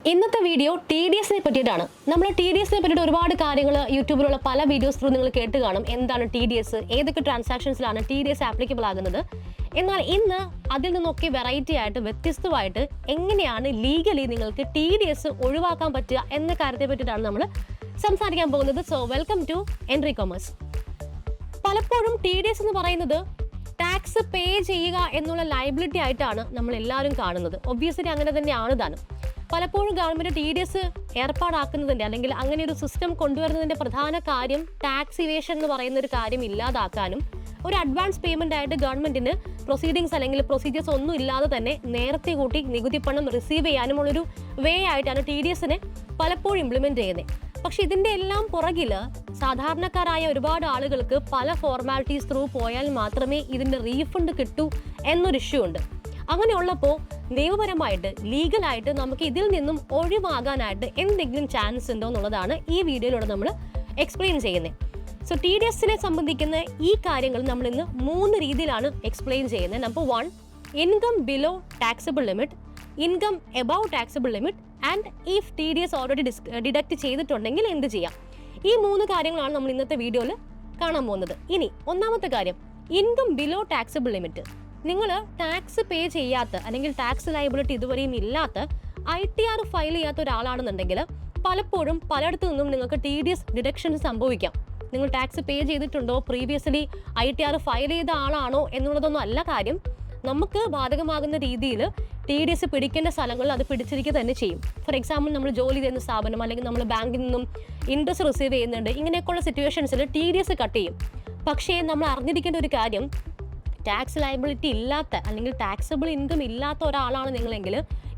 ഇന്നത്തെ video TDS പറ്റിയിട്ടാണ്. നമ്മൾ TDS പറ്റിയിട്ട് ഒരുപാട് കാര്യങ്ങൾ യൂട്യൂബിലുള്ള പല വീഡിയോസ് ത്രൂ നിങ്ങൾ കേട്ട് കാണും. എന്താണ് TDS, ഏതൊക്കെ ട്രാൻസാക്ഷൻസിലാണ് TDS ആപ്ലിക്കബിൾ ആകുന്നത്. എന്നാൽ ഇന്ന് അതിൽ നിന്നൊക്കെ വെറൈറ്റി ആയിട്ട് വ്യത്യസ്തമായിട്ട് എങ്ങനെയാണ് ലീഗലി നിങ്ങൾക്ക് TDS ഒഴിവാക്കാൻ പറ്റുക എന്ന കാര്യത്തെ പറ്റിയിട്ടാണ് നമ്മൾ സംസാരിക്കാൻ പോകുന്നത്. So welcome to Entri commerce. പലപ്പോഴും TDS എന്ന് പറയുന്നത് ടാക്സ് പേ ചെയ്യുക എന്നുള്ള ലയബിലിറ്റി ആയിട്ടാണ് നമ്മൾ എല്ലാവരും കാണുന്നത്. ഒബ്വിയസ്ലി അങ്ങനെ തന്നെയാണ് താനും. പലപ്പോഴും ഗവൺമെന്റ് TDS ഏർപ്പാടാക്കുന്നതിൻ്റെ അല്ലെങ്കിൽ അങ്ങനെ ഒരു സിസ്റ്റം കൊണ്ടുവരുന്നതിൻ്റെ പ്രധാന കാര്യം ടാക്സ് ഇവേഷൻ എന്ന് പറയുന്ന ഒരു കാര്യം ഇല്ലാതാക്കാനും ഒരു അഡ്വാൻസ് പേയ്മെന്റ് ആയിട്ട് ഗവൺമെന്റിന് പ്രൊസീഡിങ്സ് അല്ലെങ്കിൽ പ്രൊസീജിയേഴ്സ് ഒന്നും ഇല്ലാതെ തന്നെ നേരത്തെ കൂട്ടി നികുതി പണം റിസീവ് ചെയ്യാനുമുള്ളൊരു വേ ആയിട്ടാണ് TDSനെ പലപ്പോഴും ഇംപ്ലിമെന്റ് ചെയ്യുന്നത്. പക്ഷെ ഇതിൻ്റെ എല്ലാം പുറകിൽ സാധാരണക്കാരായ ഒരുപാട് ആളുകൾക്ക് പല ഫോർമാലിറ്റീസ് ത്രൂ പോയാൽ മാത്രമേ ഇതിൻ്റെ റീഫണ്ട് കിട്ടൂ എന്നൊരു ഇഷ്യൂ ഉണ്ട്. അങ്ങനെയുള്ളപ്പോൾ നിയമപരമായിട്ട് ലീഗലായിട്ട് നമുക്ക് ഇതിൽ നിന്നും ഒഴിവാകാനായിട്ട് എന്തെങ്കിലും ചാൻസ് ഉണ്ടോ എന്നുള്ളതാണ് ഈ വീഡിയോയിലൂടെ നമ്മൾ എക്സ്പ്ലെയിൻ ചെയ്യുന്നത്. സോ TDSനെ സംബന്ധിക്കുന്ന ഈ കാര്യങ്ങൾ നമ്മൾ ഇന്ന് 3 രീതിയിലാണ് എക്സ്പ്ലെയിൻ ചെയ്യുന്നത്. Number 1, income below taxable limit, income above taxable limit and if TDS already deduct ചെയ്തിട്ടുണ്ടെങ്കിൽ എന്ത് ചെയ്യാം. ഈ 3 കാര്യങ്ങളാണ് നമ്മൾ ഇന്നത്തെ വീഡിയോയിൽ കാണാൻ പോകുന്നത്. ഇനി ഒന്നാമത്തെ കാര്യം, ഇൻകം ബിലോ ടാക്സബിൾ ലിമിറ്റ്. നിങ്ങൾ ടാക്സ് പേ ചെയ്യാത്ത അല്ലെങ്കിൽ ടാക്സ് ലയബിലിറ്റി ഇതുവരെയും ഇല്ലാത്ത ITR ഫയൽ ചെയ്യാത്ത ഒരാളാണെന്നുണ്ടെങ്കിൽ പലപ്പോഴും പലയിടത്തു നിന്നും നിങ്ങൾക്ക് TDS ഡിഡക്ഷൻസ് സംഭവിക്കാം. നിങ്ങൾ ടാക്സ് പേ ചെയ്തിട്ടുണ്ടോ, പ്രീവിയസ്ലി ITR ഫയൽ ചെയ്ത ആളാണോ എന്നുള്ളതൊന്നും അല്ല കാര്യം. നമുക്ക് ബാധകമാകുന്ന രീതിയിൽ TDS പിടിക്കേണ്ട സ്ഥലങ്ങളിൽ അത് പിടിച്ചിരിക്കുക തന്നെ ചെയ്യും. ഫോർ എക്സാമ്പിൾ, നമ്മൾ ജോലി ചെയ്യുന്ന സ്ഥാപനം അല്ലെങ്കിൽ നമ്മൾ ബാങ്കിൽ നിന്നും ഇൻട്രസ്റ്റ് റിസീവ് ചെയ്യുന്നുണ്ട്. ഇങ്ങനെയൊക്കെയുള്ള സിറ്റുവേഷൻസിൽ TDS കട്ട് ചെയ്യും. പക്ഷേ നമ്മൾ അറിഞ്ഞിരിക്കേണ്ട ഒരു കാര്യം, ടാക്സ് ലയബിലിറ്റി ഇല്ലാത്ത അല്ലെങ്കിൽ ടാക്സബിൾ ഇൻകം ഇല്ലാത്ത ഒരാളാണ് നിങ്ങളെങ്കിൽ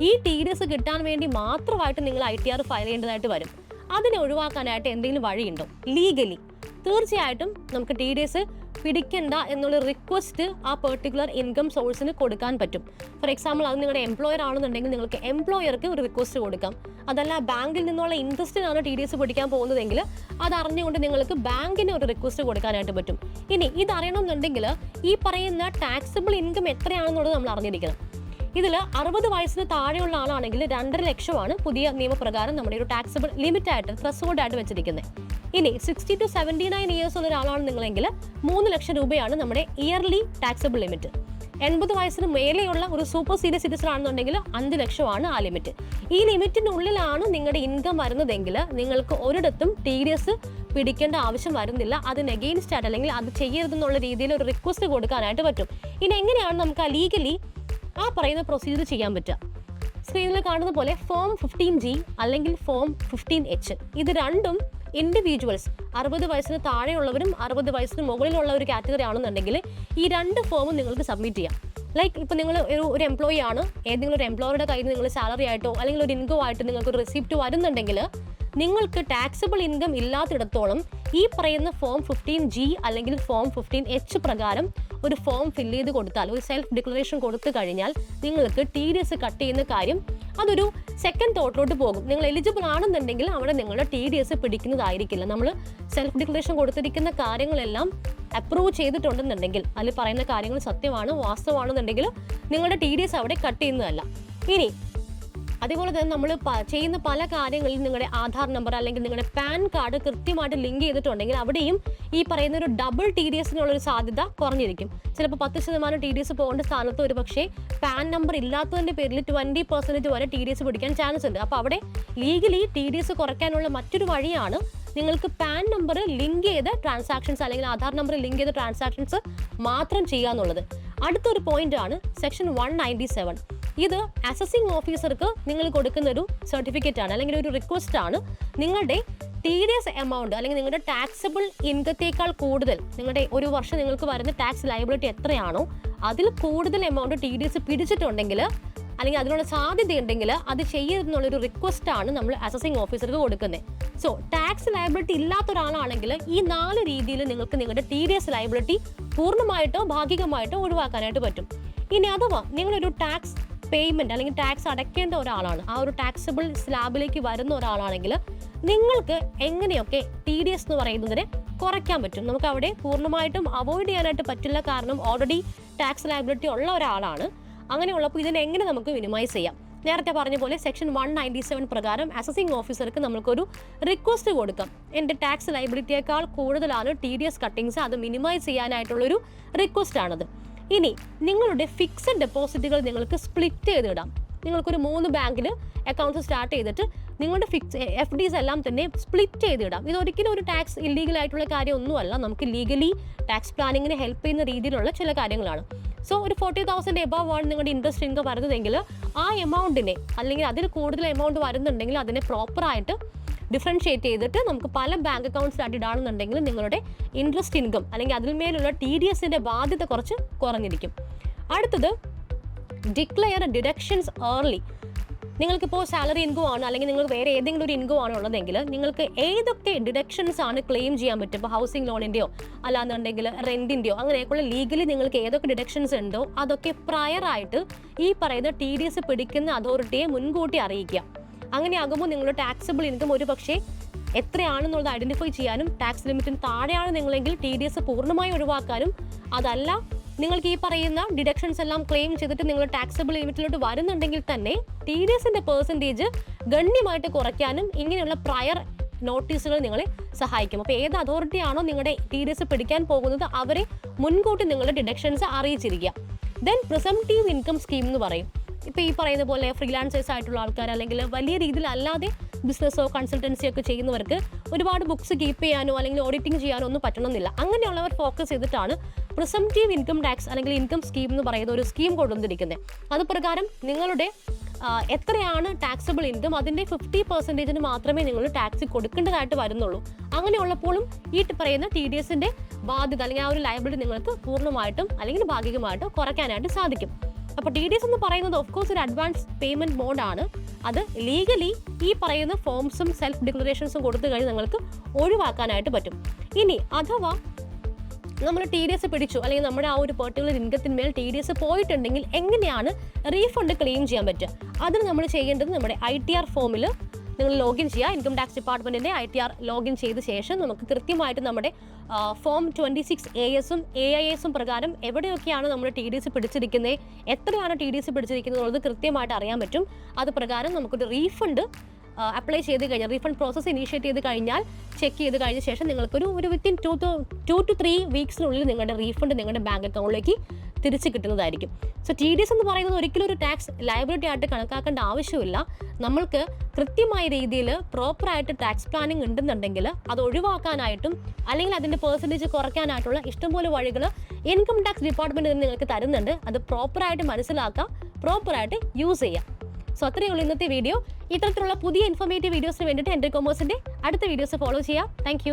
ഈ TDS കിട്ടാൻ വേണ്ടി മാത്രമായിട്ട് നിങ്ങൾ ITR ഫയൽ ചെയ്യേണ്ടതായിട്ട് വരും. അതിനെ ഒഴിവാക്കാനായിട്ട് എന്തെങ്കിലും വഴിയുണ്ടോ ലീഗലി? തീർച്ചയായിട്ടും നമുക്ക് TDS പിടിക്കണ്ട എന്നുള്ള റിക്വസ്റ്റ് ആ പെർട്ടിക്കുലർ ഇൻകം സോഴ്സിന് കൊടുക്കാൻ പറ്റും. ഫോർ എക്സാമ്പിൾ, അത് നിങ്ങളുടെ എംപ്ലോയർ ആണെന്നുണ്ടെങ്കിൽ നിങ്ങൾക്ക് എംപ്ലോയർക്ക് ഒരു റിക്വസ്റ്റ് കൊടുക്കാം. അതല്ല, ബാങ്കിൽ നിന്നുള്ള ഇൻട്രസ്റ്റിനാണ് TDS പിടിക്കാൻ പോകുന്നതെങ്കിൽ അത് അറിഞ്ഞുകൊണ്ട് നിങ്ങൾക്ക് ബാങ്കിന് ഒരു റിക്വസ്റ്റ് കൊടുക്കാനായിട്ട് പറ്റും. ഇനി ഇതറിയണമെന്നുണ്ടെങ്കിൽ ഈ പറയുന്ന ടാക്സബിൾ ഇൻകം എത്രയാണെന്നുള്ളത് നമ്മൾ അറിഞ്ഞിരിക്കണം. ഇതിൽ 60 വയസ്സിന് താഴെയുള്ള ആളാണെങ്കിൽ 2.5 ലക്ഷമാണ് പുതിയ നിയമപ്രകാരം നമ്മുടെ ഒരു ടാക്സബിൾ ലിമിറ്റ് ആയിട്ട് ത്രസ്ഹോൾഡ് ആയിട്ട് വെച്ചിരിക്കുന്നത്. ഇനി 60 to 79 ഇയേഴ്സ് ഉള്ള ഒരാളാണ് നിങ്ങളെങ്കിൽ 3 ലക്ഷം രൂപയാണ് നമ്മുടെ ഇയർലി ടാക്സബിൾ ലിമിറ്റ്. 80 വയസ്സിന് മേലെയുള്ള ഒരു സൂപ്പർ സീനിയർ സിറ്റിസൺ ആണെന്നുണ്ടെങ്കിൽ 5 ലക്ഷമാണ് ആ ലിമിറ്റ്. ഈ ലിമിറ്റിനുള്ളിലാണ് നിങ്ങളുടെ ഇൻകം വരുന്നതെങ്കിൽ നിങ്ങൾക്ക് ഒരിടത്തും TDS പിടിക്കേണ്ട ആവശ്യം വരുന്നില്ല. അതിന് എഗെയിൻസ്റ്റ് ആയിട്ട് അല്ലെങ്കിൽ അത് ചെയ്യരുതെന്നുള്ള രീതിയിൽ ഒരു റിക്വസ്റ്റ് കൊടുക്കാനായിട്ട് പറ്റും. ഇനി എങ്ങനെയാണ് നമുക്ക് ആ ലീഗലി ആ പറയുന്ന പ്രൊസീജിയർ ചെയ്യാൻ പറ്റുക? സ്ക്രീനിൽ കാണുന്ന പോലെ ഫോം 15G അല്ലെങ്കിൽ ഫോം 15H, ഇത് രണ്ടും ഇൻഡിവിജ്വൽസ് 60 വയസ്സിന് താഴെയുള്ളവരും 60 വയസ്സിന് മുകളിലുള്ള ഒരു കാറ്റഗറി ആണെന്നുണ്ടെങ്കിൽ ഈ 2 ഫോമും നിങ്ങൾക്ക് സബ്മിറ്റ് ചെയ്യാം. ലൈക്ക് ഇപ്പോൾ നിങ്ങൾ ഒരു എംപ്ലോയി ആണ്, ഏതെങ്കിലും ഒരു എംപ്ലോയറുടെ കയ്യിൽ നിങ്ങൾ സാലറി ആയിട്ടോ അല്ലെങ്കിൽ ഒരു ഇൻകം ആയിട്ട് നിങ്ങൾക്ക് ഒരു റെസിപ്റ്റ് വരുന്നുണ്ടെങ്കിൽ നിങ്ങൾക്ക് ടാക്സബിൾ ഇൻകം ഇല്ലാത്തിടത്തോളം ഈ പറയുന്ന ഫോം 15G അല്ലെങ്കിൽ ഫോം 15H പ്രകാരം ഒരു ഫോം ഫില്ല് ചെയ്ത് കൊടുത്താൽ, ഒരു സെൽഫ് ഡിക്ലറേഷൻ കൊടുത്തു കഴിഞ്ഞാൽ നിങ്ങൾക്ക് TDS കട്ട് ചെയ്യുന്ന കാര്യം അതൊരു സെക്കൻഡ് തോട്ടിലോട്ട് പോകും. നിങ്ങൾ എലിജിബിൾ ആണെന്നുണ്ടെങ്കിൽ അവിടെ നിങ്ങളുടെ TDS പിടിക്കുന്നതായിരിക്കില്ല. നമ്മൾ സെൽഫ് ഡിക്ലറേഷൻ കൊടുത്തിരിക്കുന്ന കാര്യങ്ങളെല്ലാം അപ്രൂവ് ചെയ്തിട്ടുണ്ടെന്നുണ്ടെങ്കിൽ, അതിൽ പറയുന്ന കാര്യങ്ങൾ സത്യമാണ്, വാസ്തവമാണെന്നുണ്ടെങ്കിൽ നിങ്ങളുടെ TDS അവിടെ കട്ട് ചെയ്യുന്നതല്ല. ഇനി അതേപോലെ തന്നെ നമ്മൾ ചെയ്യുന്ന പല കാര്യങ്ങളിലും നിങ്ങളുടെ ആധാർ നമ്പർ അല്ലെങ്കിൽ നിങ്ങളുടെ പാൻ കാർഡ് കൃത്യമായിട്ട് ലിങ്ക് ചെയ്തിട്ടുണ്ടെങ്കിൽ അവിടെയും ഈ പറയുന്ന ഒരു ഡബിൾ TDSനുള്ളൊരു സാധ്യത കുറഞ്ഞിരിക്കും. ചിലപ്പോൾ 10% TDS പോകേണ്ട സ്ഥാനത്ത് ഒരു പക്ഷേ പാൻ നമ്പർ ഇല്ലാത്തതിൻ്റെ പേരിൽ 20% വരെ TDS പിടിക്കാൻ ചാൻസ് ഉണ്ട്. അപ്പോൾ അവിടെ ലീഗലി TDS കുറയ്ക്കാനുള്ള മറ്റൊരു വഴിയാണ് നിങ്ങൾക്ക് പാൻ നമ്പർ ലിങ്ക് ചെയ്ത ട്രാൻസാക്ഷൻസ് അല്ലെങ്കിൽ ആധാർ നമ്പർ ലിങ്ക് ചെയ്ത ട്രാൻസാക്ഷൻസ് മാത്രം ചെയ്യുക എന്നുള്ളത്. അടുത്തൊരു പോയിന്റ് ആണ് സെക്ഷൻ 197. ഇത് അസസിംഗ് ഓഫീസർക്ക് നിങ്ങൾ കൊടുക്കുന്ന ഒരു സർട്ടിഫിക്കറ്റ് ആണ് അല്ലെങ്കിൽ ഒരു റിക്വസ്റ്റ് ആണ്. നിങ്ങളുടെ TDS എമൗണ്ട് അല്ലെങ്കിൽ നിങ്ങളുടെ ടാക്സബിൾ ഇൻകത്തേക്കാൾ കൂടുതൽ നിങ്ങളുടെ ഒരു വർഷം നിങ്ങൾക്ക് വരുന്ന ടാക്സ് ലയബിലിറ്റി എത്രയാണോ അതിൽ കൂടുതൽ എമൗണ്ട് TDS പിടിച്ചിട്ടുണ്ടെങ്കിൽ അല്ലെങ്കിൽ അതിനുള്ള സാധ്യതയുണ്ടെങ്കിൽ അത് ചെയ്യരുതെന്നുള്ളൊരു റിക്വസ്റ്റ് ആണ് നമ്മൾ അസസിംഗ് ഓഫീസർക്ക് കൊടുക്കുന്നത്. സോ ടാക്സ് ലയബിലിറ്റി ഇല്ലാത്ത ഒരാളാണെങ്കിൽ ഈ 4 രീതിയിൽ നിങ്ങൾക്ക് നിങ്ങളുടെ TDS ലയബിലിറ്റി പൂർണ്ണമായിട്ടോ ഭാഗികമായിട്ടോ ഒഴിവാക്കാനായിട്ട് പറ്റും. ഇനി അഥവാ നിങ്ങളൊരു ടാക്സ് പേയ്മെന്റ് അല്ലെങ്കിൽ ടാക്സ് അടയ്ക്കേണ്ട ഒരാളാണ്, ആ ഒരു ടാക്സബിൾ സ്ലാബിലേക്ക് വരുന്ന ഒരാളാണെങ്കിൽ നിങ്ങൾക്ക് എങ്ങനെയൊക്കെ TDS എന്ന് പറയുന്നതിനെ കുറയ്ക്കാൻ പറ്റും? നമുക്ക് അവിടെ പൂർണ്ണമായിട്ടും അവോയ്ഡ് ചെയ്യാനായിട്ട് പറ്റില്ല, കാരണം ഓൾറെഡി ടാക്സ് ലയബിലിറ്റി ഉള്ള ഒരാളാണ്. അങ്ങനെയുള്ളപ്പോൾ ഇതിനെ എങ്ങനെ നമുക്ക് മിനിമൈസ് ചെയ്യാം? നേരത്തെ പറഞ്ഞ പോലെ സെക്ഷൻ 197 പ്രകാരം അസസിംഗ് ഓഫീസർക്ക് നമുക്കൊരു റിക്വസ്റ്റ് കൊടുക്കാം. എൻ്റെ ടാക്സ് ലയബിലിറ്റിയേക്കാൾ കൂടുതലാണ് TDS കട്ടിങ്സ്, അത് മിനിമൈസ് ചെയ്യാനായിട്ടുള്ളൊരു റിക്വസ്റ്റ് ആണത്. ഇനി നിങ്ങളുടെ ഫിക്സഡ് ഡെപ്പോസിറ്റുകൾ നിങ്ങൾക്ക് സ്പ്ലിറ്റ് ചെയ്തിടാം. നിങ്ങൾക്കൊരു 3 ബാങ്കിൽ അക്കൗണ്ട്സ് സ്റ്റാർട്ട് ചെയ്തിട്ട് നിങ്ങളുടെ FDs എല്ലാം തന്നെ സ്പ്ലിറ്റ് ചെയ്തിടാം. ഇതൊരിക്കലും ഒരു ടാക്സ് ഇല്ലീഗൽ ആയിട്ടുള്ള കാര്യമൊന്നുമല്ല. നമുക്ക് ലീഗലി ടാക്സ് പ്ലാനിങ്ങിന് ഹെൽപ്പ് ചെയ്യുന്ന രീതിയിലുള്ള ചില കാര്യങ്ങളാണ്. സോ ഒരു 40,000 എബവ് ആണ് നിങ്ങളുടെ ഇൻട്രസ്റ്റ് ഇൻകം വരുന്നതെങ്കിൽ ആ എമൗണ്ടിനെ അല്ലെങ്കിൽ അതിൽ കൂടുതൽ എമൗണ്ട് വരുന്നുണ്ടെങ്കിൽ അതിനെ പ്രോപ്പറായിട്ട് ഡിഫറൻഷിയേറ്റ് ചെയ്തിട്ട് നമുക്ക് പല ബാങ്ക് അക്കൗണ്ട്സിലായിട്ട് ഇടാണെന്നുണ്ടെങ്കിൽ നിങ്ങളുടെ ഇൻട്രസ്റ്റ് ഇൻകം അല്ലെങ്കിൽ അതിന്മേലുള്ള TDSന്റെ ബാധ്യത കുറച്ച് കുറഞ്ഞിരിക്കും. അടുത്തത് ഡിക്ലെയർ ഡിഡക്ഷൻസ് ഏർലി. നിങ്ങൾക്കിപ്പോൾ സാലറി ഇൻകം ആണ് അല്ലെങ്കിൽ നിങ്ങൾക്ക് വേറെ ഏതെങ്കിലും ഒരു ഇൻകം ആണ് ഉള്ളതെങ്കിൽ നിങ്ങൾക്ക് ഏതൊക്കെ ഡിഡക്ഷൻസ് ആണ് ക്ലെയിം ചെയ്യാൻ പറ്റും. ഇപ്പോൾ ഹൗസിംഗ് ലോണിൻ്റെയോ അല്ലാന്നുണ്ടെങ്കിൽ റെൻറ്റിൻ്റെയോ അങ്ങനെയൊക്കെയുള്ള ലീഗലി നിങ്ങൾക്ക് ഏതൊക്കെ ഡിഡക്ഷൻസ് ഉണ്ടോ അതൊക്കെ പ്രയറായിട്ട് ഈ പറയുന്ന TDS പിടിക്കുന്ന അതോറിറ്റിയെ മുൻകൂട്ടി അറിയിക്കുക. അങ്ങനെയാകുമ്പോൾ നിങ്ങളുടെ ടാക്സബിൾ ഇൻകം ഒരു പക്ഷേ എത്രയാണെന്നുള്ളത് ഐഡൻറ്റിഫൈ ചെയ്യാനും ടാക്സ് ലിമിറ്റിന് താഴെയാണ് നിങ്ങളെങ്കിൽ TDS പൂർണ്ണമായി ഒഴിവാക്കാനും, അതല്ല നിങ്ങൾക്ക് ഈ പറയുന്ന ഡിഡക്ഷൻസ് എല്ലാം ക്ലെയിം ചെയ്തിട്ട് നിങ്ങൾ ടാക്സബിൾ ലിമിറ്റിലോട്ട് വരുന്നുണ്ടെങ്കിൽ തന്നെ TDSന്റെ പെർസെൻറ്റേജ് ഗണ്യമായിട്ട് കുറയ്ക്കാനും ഇങ്ങനെയുള്ള പ്രയർ നോട്ടീസുകൾ നിങ്ങളെ സഹായിക്കും. അപ്പോൾ ഏത് അതോറിറ്റിയാണോ നിങ്ങളുടെ TDS പിടിക്കാൻ പോകുന്നത് അവരെ മുൻകൂട്ടി നിങ്ങളുടെ deductions അറിയിച്ചിരിക്കുക. Then presumptive income scheme എന്ന് പറയും. ഇപ്പോൾ ഈ പറയുന്ന പോലെ ഫ്രീലാൻസേഴ്സ് ആയിട്ടുള്ള ആൾക്കാർ അല്ലെങ്കിൽ വലിയ രീതിയിൽ അല്ലാതെ ബിസിനസ്സോ കൺസൾട്ടൻസിയോ ഒക്കെ ചെയ്യുന്നവർക്ക് ഒരുപാട് ബുക്സ് കീപ്പ് ചെയ്യാനോ അല്ലെങ്കിൽ ഓഡിറ്റിംഗ് ചെയ്യാനോ ഒന്നും പറ്റണമെന്നില്ല. അങ്ങനെയുള്ളവർ ഫോക്കസ് ചെയ്തിട്ടാണ് പ്രിസംപ്റ്റീവ് ഇൻകം ടാക്സ് അല്ലെങ്കിൽ ഇൻകം സ്കീം എന്ന് പറയുന്ന ഒരു സ്കീം കൊണ്ടുവന്നിരിക്കുന്നത്. അത് പ്രകാരം നിങ്ങളുടെ എത്രയാണ് ടാക്സബിൾ ഇൻകം അതിൻ്റെ 50% മാത്രമേ നിങ്ങൾ ടാക്സ് കൊടുക്കേണ്ടതായിട്ട് വരുന്നുള്ളൂ. അങ്ങനെയുള്ളപ്പോഴും ഈ പറയുന്ന TDSന്റെ ബാധ്യത അല്ലെങ്കിൽ ആ ഒരു ലയബിലിറ്റി നിങ്ങൾക്ക് പൂർണ്ണമായിട്ടും അല്ലെങ്കിൽ ഭാഗികമായിട്ടും കുറയ്ക്കാനായിട്ട് സാധിക്കും. അപ്പോൾ TDS എന്ന് പറയുന്നത് ഓഫ് കോഴ്സ് ഒരു അഡ്വാൻസ് പേയ്മെന്റ് മോഡാണ്. അത് ലീഗലി ഈ പറയുന്ന ഫോംസും സെൽഫ് ഡിക്ലറേഷൻസും കൊടുത്തു കഴിഞ്ഞാൽ നിങ്ങൾക്ക് ഒഴിവാക്കാനായിട്ട് പറ്റും. ഇനി അഥവാ നമ്മൾ TDS പിടിച്ചു അല്ലെങ്കിൽ നമ്മുടെ ആ ഒരു പെർട്ടിക്കുലർ ഇൻകത്തിന്മേൽ TDS പോയിട്ടുണ്ടെങ്കിൽ എങ്ങനെയാണ് റീഫണ്ട് ക്ലെയിം ചെയ്യാൻ പറ്റുക? അതിന് നമ്മൾ ചെയ്യേണ്ടത് നമ്മുടെ ITR ഫോമിൽ നിങ്ങൾ ലോഗിൻ ചെയ്യുക. ഇൻകം ടാക്സ് ഡിപ്പാർട്ട്മെൻറ്റിൻ്റെ ITR ലോഗിൻ ചെയ്ത ശേഷം നമുക്ക് കൃത്യമായിട്ട് നമ്മുടെ ഫോം 26AS-ഉം AIS-ഉം പ്രകാരം എവിടെയൊക്കെയാണ് നമ്മൾ TDS പിടിച്ചിരിക്കുന്നത്, എത്രയാണ് TDS പിടിച്ചിരിക്കുന്നത് എന്നുള്ളത് കൃത്യമായിട്ട് അറിയാൻ പറ്റും. അത് പ്രകാരം നമുക്കൊരു റീഫണ്ട് അപ്ലൈ ചെയ്ത് കഴിഞ്ഞാൽ റീഫണ്ട് പ്രോസസ്സ് ഇനീഷ്യേറ്റ് ചെയ്ത് കഴിഞ്ഞാൽ ചെക്ക് ചെയ്ത് കഴിഞ്ഞ ശേഷം നിങ്ങൾക്കൊരു വിത്തിൻ 2 to 3 വീക്സിനുള്ളിൽ നിങ്ങളുടെ റീഫണ്ട് നിങ്ങളുടെ ബാങ്ക് അക്കൗണ്ടിലേക്ക് തിരിച്ച് കിട്ടുന്നതായിരിക്കും. സോ TDS എന്ന് പറയുന്നത് ഒരിക്കലും ഒരു ടാക്സ് ലയബിലിറ്റി ആയിട്ട് കണക്കാക്കേണ്ട ആവശ്യമില്ല. നമ്മൾക്ക് കൃത്യമായ രീതിയിൽ പ്രോപ്പറായിട്ട് ടാക്സ് പ്ലാനിങ് ഉണ്ടെന്നുണ്ടെങ്കിൽ അത് ഒഴിവാക്കാനായിട്ടും അല്ലെങ്കിൽ അതിൻ്റെ പെർസെൻറ്റേജ് കുറയ്ക്കാനായിട്ടുള്ള ഇഷ്ടംപോലെ വഴികൾ ഇൻകം ടാക്സ് ഡിപ്പാർട്ട്മെൻറ്റ് നിങ്ങൾക്ക് തരുന്നുണ്ട്. അത് പ്രോപ്പറായിട്ട് മനസ്സിലാക്കുക, പ്രോപ്പറായിട്ട് യൂസ് ചെയ്യുക. സോ അത്രയേ ഉള്ളൂ ഇന്നത്തെ വീഡിയോ. ഇത്തരത്തിലുള്ള പുതിയ ഇൻഫോർമേറ്റീവ് വീഡിയോസിന് വേണ്ടിയിട്ട് എൻ്റെ കൊമേഴ്സിൻ്റെ അടുത്ത വീഡിയോസ് ഫോളോ ചെയ്യാം. താങ്ക്